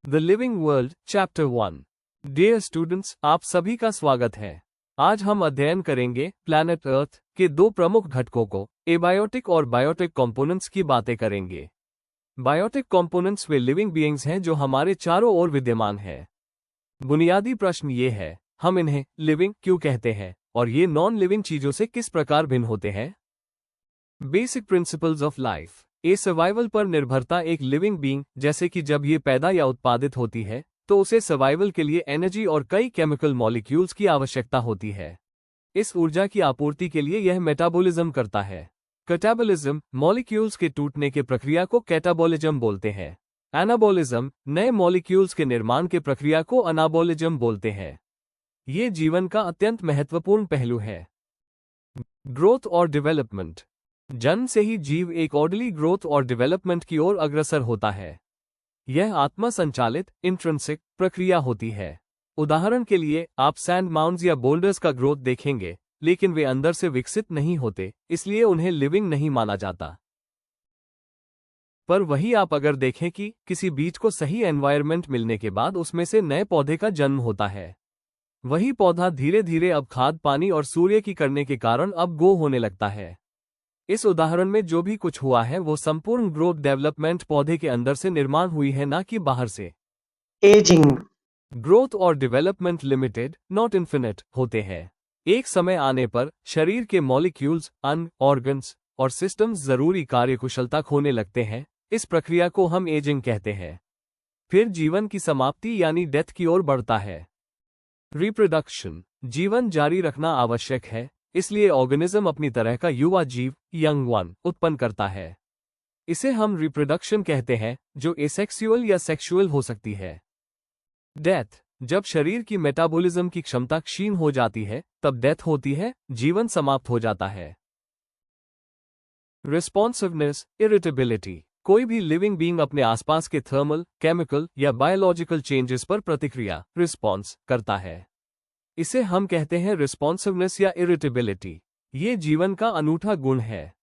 The living world chapter 1। Dear students, आप सभी का स्वागत है। आज हम अध्ययन करेंगे प्लैनेट अर्थ के दो प्रमुख घटकों को, एबायोटिक और बायोटिक कंपोनेंट्स की बातें करेंगे। बायोटिक कंपोनेंट्स वे लिविंग बीइंग्स हैं जो हमारे चारों ओर विद्यमान हैं। बुनियादी प्रश्न ये है, हम इन्हें लिविंग क्यों कहते हैं और ये नॉन लिविंग चीजों से किस प्रकार भिन्न होते हैं। Basic principles of life. A survival पर निर्भरता एक लिविंग बीइंग, जैसे कि जब ये पैदा या उत्पादित होती है तो उसे सर्वाइवल के लिए एनर्जी और कई केमिकल मॉलिक्यूल्स की आवश्यकता होती है। इस ऊर्जा की आपूर्ति के लिए यह मेटाबॉलिज्म करता है। कैटाबॉलिज्म मॉलिक्यूल्स के टूटने के प्रक्रिया को कैटाबॉलिज्म बोलते हैं। एनाबॉलिज्म नए मॉलिक्यूल्स के निर्माण के प्रक्रिया को अनाबॉलिज्म बोलते हैं। ये जीवन का अत्यंत महत्वपूर्ण पहलू है। ग्रोथ और डेवलपमेंट। जन्म से ही जीव एक ऑर्डरली ग्रोथ और डेवलपमेंट की ओर अग्रसर होता है। यह आत्मा संचालित इंट्रिंसिक प्रक्रिया होती है। उदाहरण के लिए, आप सैंड माउंट्स या बोल्डर्स का ग्रोथ देखेंगे, लेकिन वे अंदर से विकसित नहीं होते, इसलिए उन्हें लिविंग नहीं माना जाता। पर वही आप अगर देखें कि किसी बीज को सही एनवायरनमेंट मिलने के बाद उसमें से नए पौधे का जन्म होता है। वही पौधा धीरे धीरे अब खाद, पानी और सूर्य की करने के कारण अब ग्रो होने लगता है। इस उदाहरण में जो भी कुछ हुआ है वो संपूर्ण ग्रोथ डेवलपमेंट पौधे के अंदर से निर्माण हुई है, ना कि बाहर से। एजिंग। ग्रोथ और डेवलपमेंट लिमिटेड नॉट इन्फिनिट होते हैं। एक समय आने पर शरीर के मॉलिक्यूल्स, अंग, ऑर्गन्स और सिस्टम्स जरूरी कार्यकुशलता खोने लगते हैं। इस प्रक्रिया को हम एजिंग कहते हैं। फिर जीवन की समाप्ति यानी डेथ की ओर बढ़ता है। रिप्रोडक्शन। जीवन जारी रखना आवश्यक है, इसलिए ऑर्गेनिज्म अपनी तरह का युवा जीव, यंग वन, उत्पन्न करता है। इसे हम रिप्रोडक्शन कहते हैं, जो एसेक्सुअल या सेक्सुअल हो सकती है। डेथ। जब शरीर की मेटाबॉलिज्म की क्षमता क्षीण हो जाती है तब डेथ होती है, जीवन समाप्त हो जाता है। Responsiveness, irritability. कोई भी लिविंग बीइंग अपने आसपास के थर्मल, केमिकल या बायोलॉजिकल चेंजेस पर प्रतिक्रिया, रिस्पॉन्स करता है। इसे हम कहते हैं रिस्पॉन्सिवनेस या इरिटेबिलिटी। ये जीवन का अनूठा गुण है।